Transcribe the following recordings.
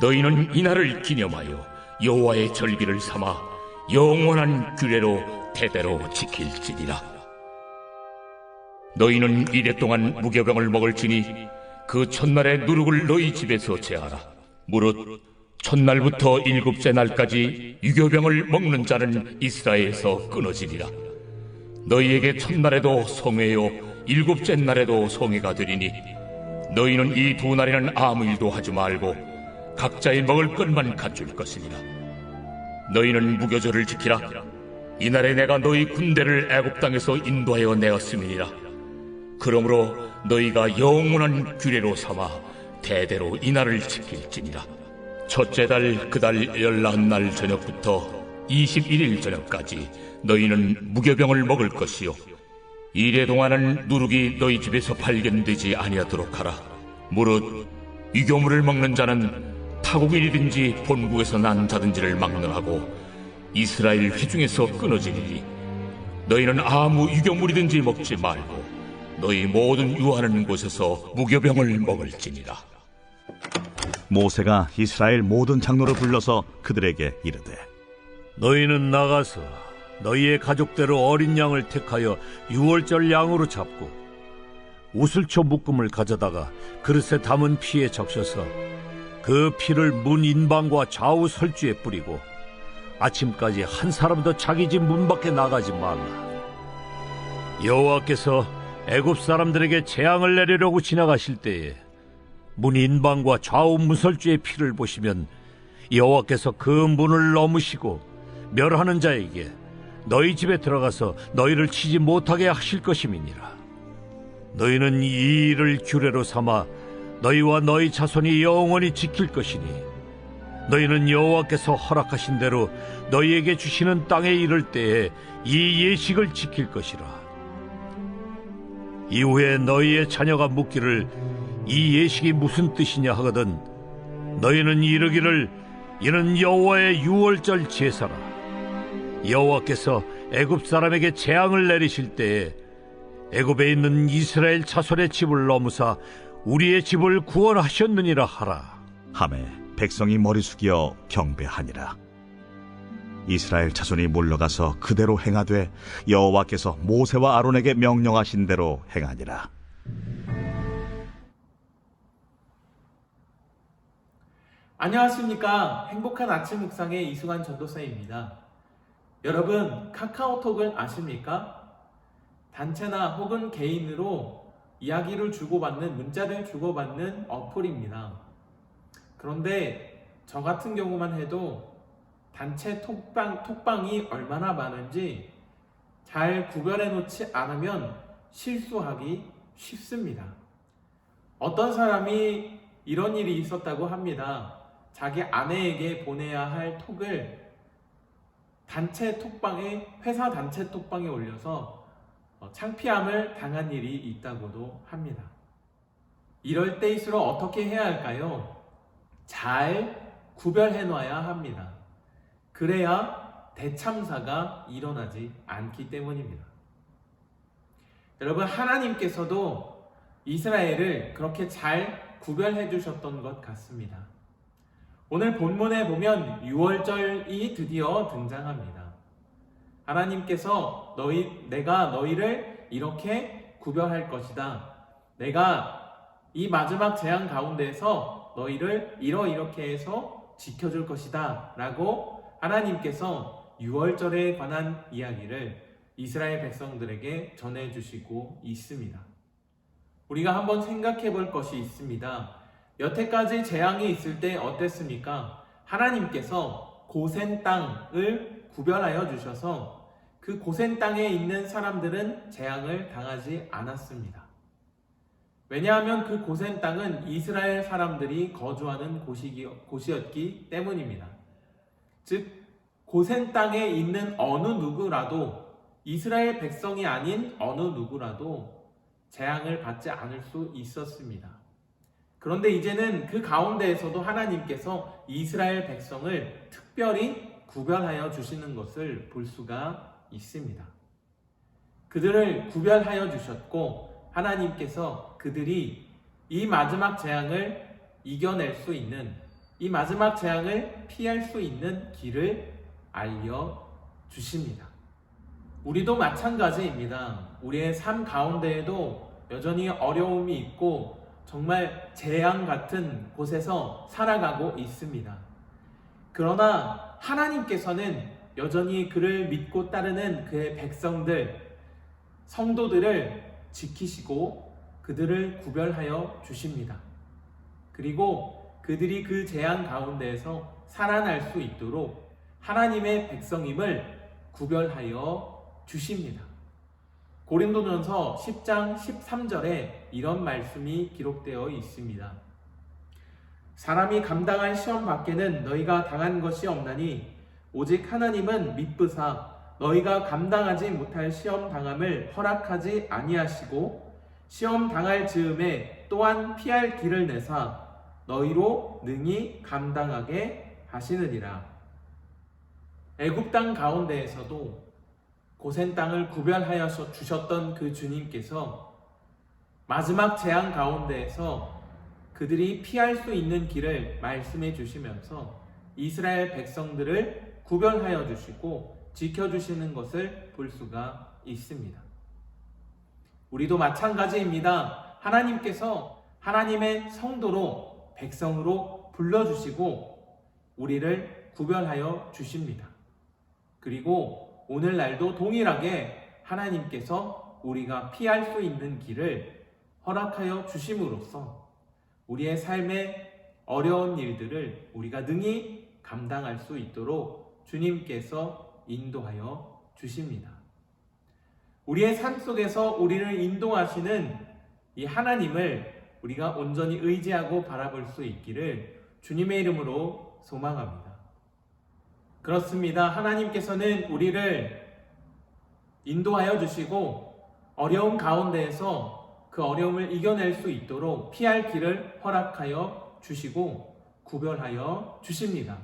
너희는 이날을 기념하여 여호와의 절기를 삼아 영원한 규례로 대대로 지킬지니라. 너희는 이래 동안 무교병을 먹을지니 그 첫날의 누룩을 너희 집에서 제하라. 무릇 첫날부터 일곱째 날까지 유교병을 먹는 자는 이스라엘에서 끊어지리라. 너희에게 첫날에도 성회요 일곱째 날에도 성회가 되리니 너희는 이 두 날에는 아무 일도 하지 말고 각자의 먹을 것만 갖출 것이니라. 너희는 무교절을 지키라. 이날에 내가 너희 군대를 애굽 땅에서 인도하여 내었음이니라. 그러므로 너희가 영원한 규례로 삼아 대대로 이날을 지킬지니라. 첫째 달 그 달 14날 저녁부터 21일 저녁까지 너희는 무교병을 먹을 것이요 이래 동안은 누룩이 너희 집에서 발견되지 아니하도록 하라. 무릇 유교물을 먹는 자는 타국인이든지 본국에서 난 자든지를 막론하고 이스라엘 회중에서 끊어지리니 너희는 아무 유교물이든지 먹지 말고 너희 모든 유하는 곳에서 무교병을 먹을지니라. 모세가 이스라엘 모든 장로를 불러서 그들에게 이르되 너희는 나가서 너희의 가족대로 어린 양을 택하여 유월절 양으로 잡고 우슬초 묶음을 가져다가 그릇에 담은 피에 적셔서 그 피를 문 인방과 좌우 설주에 뿌리고 아침까지 한 사람도 자기 집 문 밖에 나가지 말라. 여호와께서 애굽 사람들에게 재앙을 내리려고 지나가실 때에 문 인방과 좌우 문설주의 피를 보시면 여호와께서 그 문을 넘으시고 멸하는 자에게 너희 집에 들어가서 너희를 치지 못하게 하실 것임이니라. 너희는 이 일을 규례로 삼아 너희와 너희 자손이 영원히 지킬 것이니 너희는 여호와께서 허락하신 대로 너희에게 주시는 땅에 이를 때에 이 예식을 지킬 것이라. 이후에 너희의 자녀가 묻기를 이 예식이 무슨 뜻이냐 하거든 너희는 이르기를 이는 여호와의 유월절 제사라. 여호와께서 애굽 사람에게 재앙을 내리실 때에 애굽에 있는 이스라엘 자손의 집을 넘으사 우리의 집을 구원하셨느니라 하라. 하매 백성이 머리 숙여 경배하니라. 이스라엘 자손이 물러가서 그대로 행하되 여호와께서 모세와 아론에게 명령하신 대로 행하니라. 안녕하십니까. 행복한 아침 묵상의 이승환 전도사입니다. 여러분, 카카오톡을 아십니까? 단체나 혹은 개인으로 이야기를 주고받는, 문자를 주고받는 어플입니다. 그런데 저 같은 경우만 해도 단체 톡방이 얼마나 많은지 잘 구별해 놓지 않으면 실수하기 쉽습니다. 어떤 사람이 이런 일이 있었다고 합니다. 자기 아내에게 보내야 할 톡을 단체 톡방에, 회사 단체 톡방에 올려서 창피함을 당한 일이 있다고도 합니다. 이럴 때일수록 어떻게 해야 할까요? 잘 구별해 놔야 합니다. 그래야 대참사가 일어나지 않기 때문입니다. 여러분, 하나님께서도 이스라엘을 그렇게 잘 구별해 주셨던 것 같습니다. 오늘 본문에 보면 유월절이 드디어 등장합니다. 하나님께서 내가 너희를 이렇게 구별할 것이다. 내가 이 마지막 재앙 가운데에서 너희를 이렇게 해서 지켜줄 것이다. 라고 하나님께서 유월절에 관한 이야기를 이스라엘 백성들에게 전해주시고 있습니다. 우리가 한번 생각해 볼 것이 있습니다. 여태까지 재앙이 있을 때 어땠습니까? 하나님께서 고센 땅을 구별하여 주셔서 그 고센 땅에 있는 사람들은 재앙을 당하지 않았습니다. 왜냐하면 그 고센 땅은 이스라엘 사람들이 거주하는 곳이었기 때문입니다. 즉, 고센 땅에 있는 어느 누구라도, 이스라엘 백성이 아닌 어느 누구라도 재앙을 받지 않을 수 있었습니다. 그런데 이제는 그 가운데에서도 하나님께서 이스라엘 백성을 특별히 구별하여 주시는 것을 볼 수가 있습니다. 그들을 구별하여 주셨고 하나님께서 그들이 이 마지막 재앙을 이겨낼 수 있는 이 마지막 재앙을 피할 수 있는 길을 알려주십니다. 우리도 마찬가지입니다. 우리의 삶 가운데에도 여전히 어려움이 있고 정말 재앙 같은 곳에서 살아가고 있습니다. 그러나 하나님께서는 여전히 그를 믿고 따르는 그의 백성들, 성도들을 지키시고 그들을 구별하여 주십니다. 그리고 그들이 그 재앙 가운데에서 살아날 수 있도록 하나님의 백성임을 구별하여 주십니다. 고린도전서 10장 13절에 이런 말씀이 기록되어 있습니다. 사람이 감당할 시험 밖에는 너희가 당한 것이 없나니 오직 하나님은 미쁘사 너희가 감당하지 못할 시험 당함을 허락하지 아니하시고 시험 당할 즈음에 또한 피할 길을 내사 너희로 능히 감당하게 하시느니라. 애굽 땅 가운데에서도 고센 땅을 구별하여 주셨던 그 주님께서 마지막 재앙 가운데에서 그들이 피할 수 있는 길을 말씀해 주시면서 이스라엘 백성들을 구별하여 주시고 지켜주시는 것을 볼 수가 있습니다. 우리도 마찬가지입니다. 하나님께서 하나님의 성도로 백성으로 불러주시고 우리를 구별하여 주십니다. 그리고 오늘날도 동일하게 하나님께서 우리가 피할 수 있는 길을 허락하여 주심으로써 우리의 삶의 어려운 일들을 우리가 능히 감당할 수 있도록 주님께서 인도하여 주십니다. 우리의 삶 속에서 우리를 인도하시는 이 하나님을 우리가 온전히 의지하고 바라볼 수 있기를 주님의 이름으로 소망합니다. 그렇습니다. 하나님께서는 우리를 인도하여 주시고 어려움 가운데에서 그 어려움을 이겨낼 수 있도록 피할 길을 허락하여 주시고 구별하여 주십니다.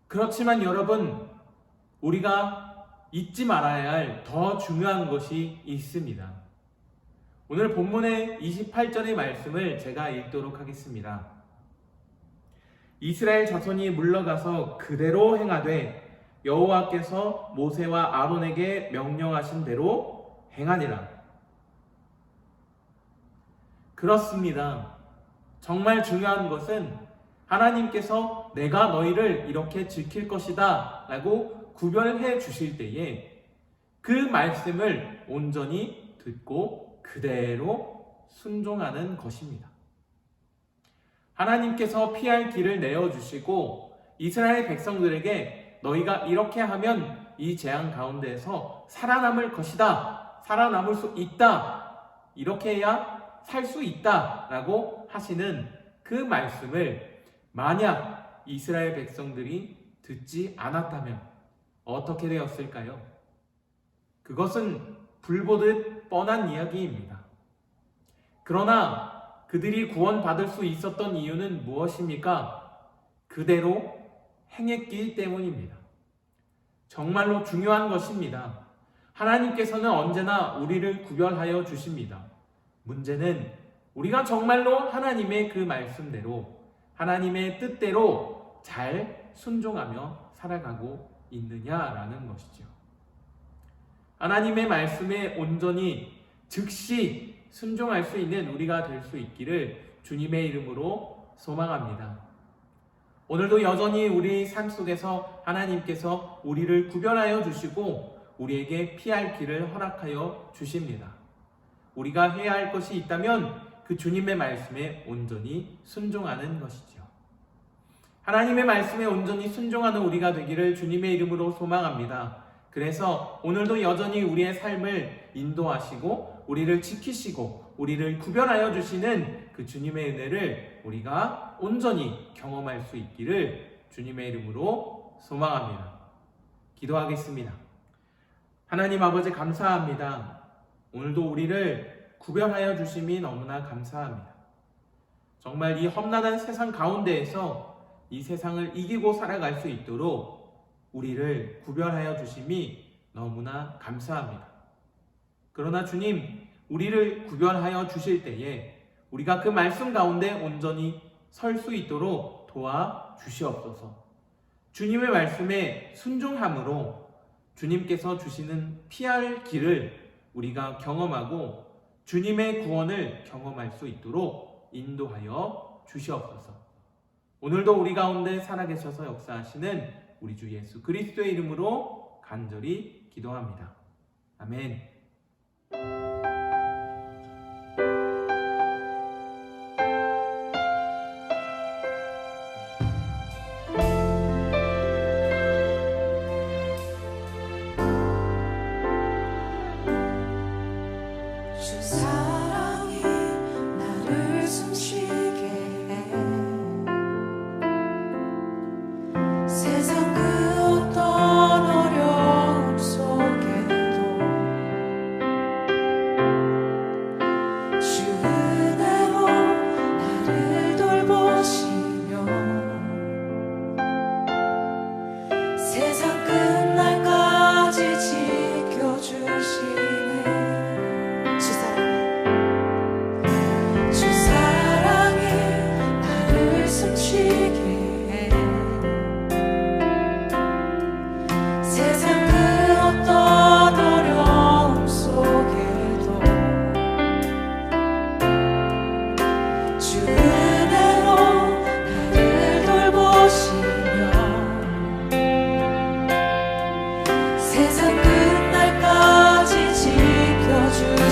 그렇지만 여러분, 우리가 잊지 말아야 할 더 중요한 것이 있습니다. 오늘 본문의 28절의 말씀을 제가 읽도록 하겠습니다. 이스라엘 자손이 물러가서 그대로 행하되 여호와께서 모세와 아론에게 명령하신 대로 행하니라. 그렇습니다. 정말 중요한 것은 하나님께서 내가 너희를 이렇게 지킬 것이다 라고 구별해 주실 때에 그 말씀을 온전히 듣고 그대로 순종하는 것입니다. 하나님께서 피할 길을 내어주시고 이스라엘 백성들에게 너희가 이렇게 하면 이 재앙 가운데에서 살아남을 것이다, 살아남을 수 있다, 이렇게 해야 살 수 있다 라고 하시는 그 말씀을 만약 이스라엘 백성들이 듣지 않았다면 어떻게 되었을까요? 그것은 불보듯 뻔한 이야기입니다. 그러나 그들이 구원받을 수 있었던 이유는 무엇입니까? 그대로 행했기 때문입니다. 정말로 중요한 것입니다. 하나님께서는 언제나 우리를 구별하여 주십니다. 문제는 우리가 정말로 하나님의 그 말씀대로 하나님의 뜻대로 잘 순종하며 살아가고 있느냐라는 것이죠. 하나님의 말씀에 온전히 즉시 순종할 수 있는 우리가 될 수 있기를 주님의 이름으로 소망합니다. 오늘도 여전히 우리 삶 속에서 하나님께서 우리를 구별하여 주시고 우리에게 피할 길을 허락하여 주십니다. 우리가 해야 할 것이 있다면 그 주님의 말씀에 온전히 순종하는 것이죠. 하나님의 말씀에 온전히 순종하는 우리가 되기를 주님의 이름으로 소망합니다. 그래서 오늘도 여전히 우리의 삶을 인도하시고 우리를 지키시고 우리를 구별하여 주시는 그 주님의 은혜를 우리가 온전히 경험할 수 있기를 주님의 이름으로 소망합니다. 기도하겠습니다. 하나님 아버지 감사합니다. 오늘도 우리를 구별하여 주심이 너무나 감사합니다. 정말 이 험난한 세상 가운데에서 이 세상을 이기고 살아갈 수 있도록 우리를 구별하여 주심이 너무나 감사합니다. 그러나 주님, 우리를 구별하여 주실 때에 우리가 그 말씀 가운데 온전히 설 수 있도록 도와주시옵소서. 주님의 말씀에 순종함으로 주님께서 주시는 피할 길을 우리가 경험하고 주님의 구원을 경험할 수 있도록 인도하여 주시옵소서. 오늘도 우리 가운데 살아계셔서 역사하시는 우리 주 예수 그리스도의 이름으로 간절히 기도합니다. 아멘. 주 사랑이 나를 숨쉬게 해 세상 그 어떤 어려움 속에도 주 은혜로 나를 돌보시며 세상 끝날까지 지켜주시네. 주 사랑이 나를 숨쉬게 해 세상 그 어떤 어려움 속에도 주 은혜로 나를 돌보시며 세상 끝날까지 지켜주시네.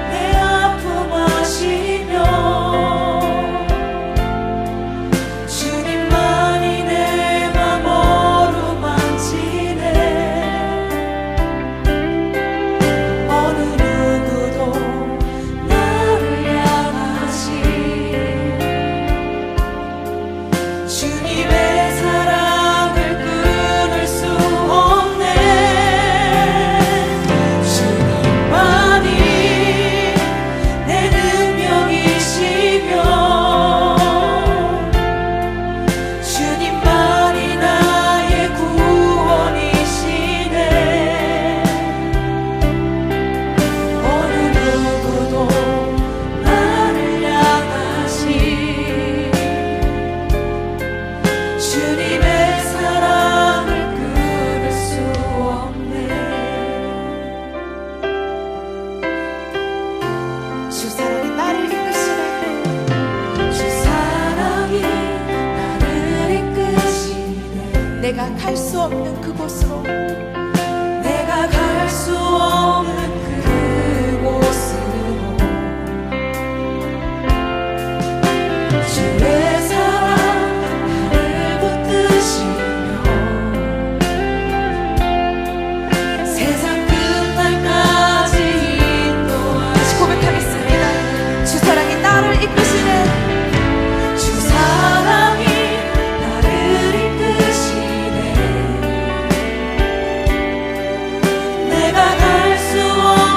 내 아픔 아시며 주님만이 내 맘 어루만지네. 어느 누구도 나를 향하시 주님의 사랑을 끊을 수 없네. 내 능력이시며 주님만이 나의 구원이시네. 어느 누구도 나를 향하시 주님의 사랑을 끊을 수 없네. 주 사랑이 나를 이끄시네. 주 사랑이 나를 이끄시네. 내가 갈 수 없는 그곳으로 내가 갈 수 없는 그곳으로 주의 사랑 나를 붙드시며 세상 끝날까지 인도하시네. 고백하겠습니다. 주 사랑이 나를 이끄시네. 주 사랑이 나를 이끄시네. 내가 갈 수 없는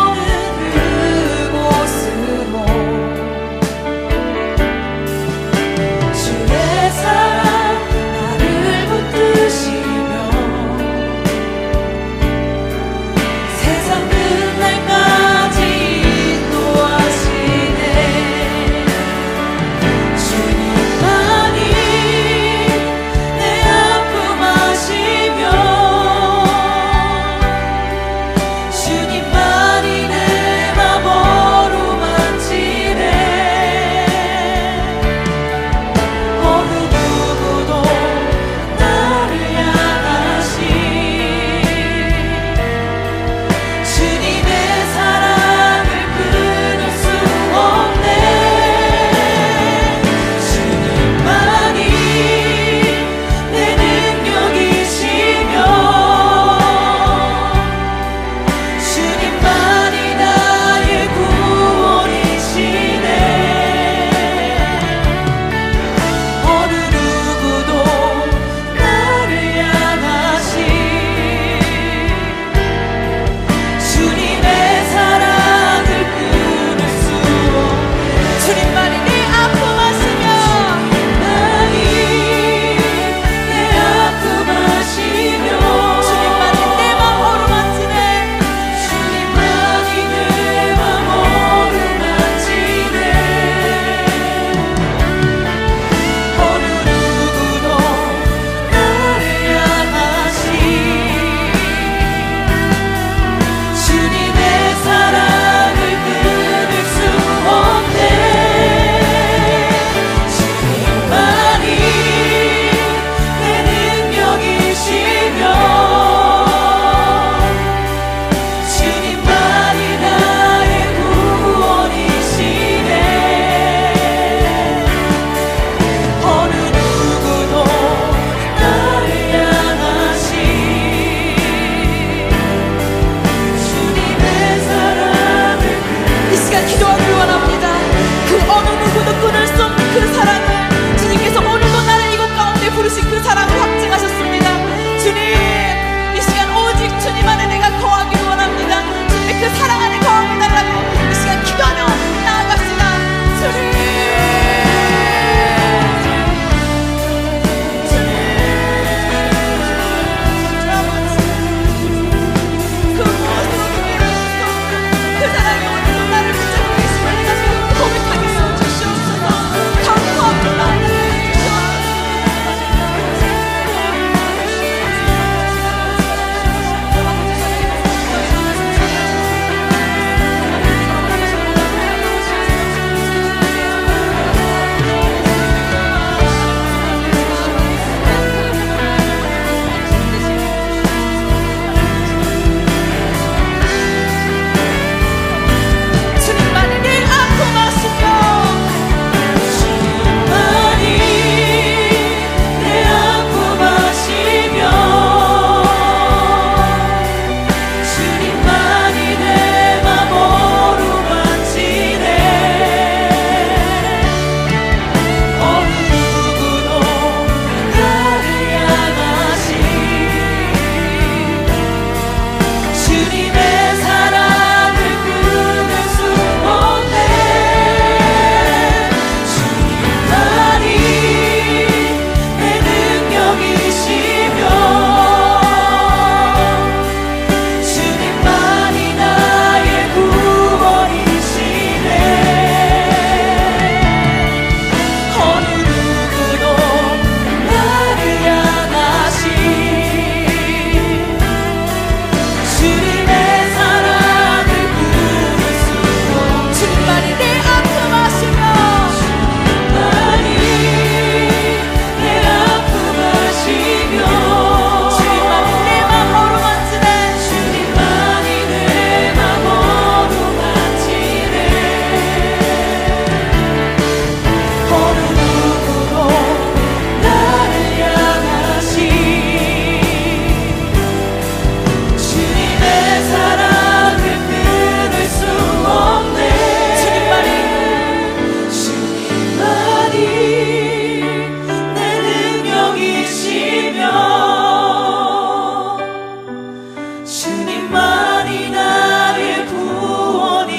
주님만이 나의 구원이시네.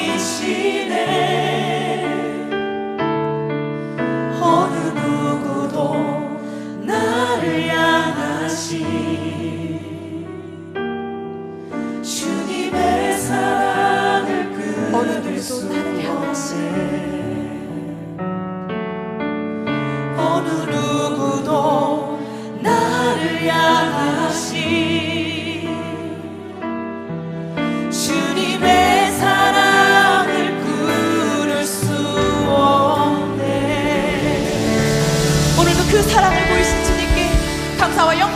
어느 누구도 나를 향하시 주님의 사랑을 끊을 수 없네. 어느 누구도 나를 향하시 주님의 사랑을 끊을 수 없네. 오늘도 그 사랑을 보이신 주님께 감사와 영광